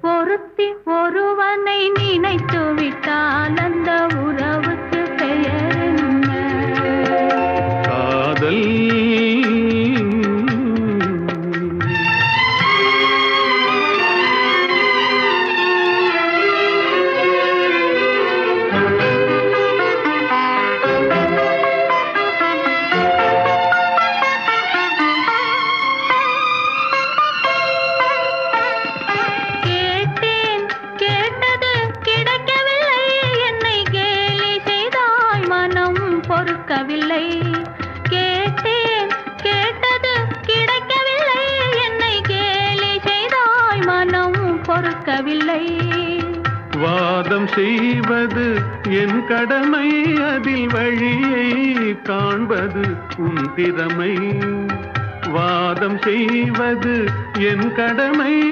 ஒருத்தி ஒருவனை நினைத்து விட்டால் அந்த உறவுக்கு பெயர் என்ன? காதல். பொறுக்கவில்லை. கேட்டேன், கேட்டது கிடைக்கவில்லை. என்னை கேலி செய்தாய், மனம் பொறுக்கவில்லை. வாதம் செய்வது என் கடமை, அதில் வழியை காண்பது உன் திறமை. வாதம் செய்வது என் கடமை,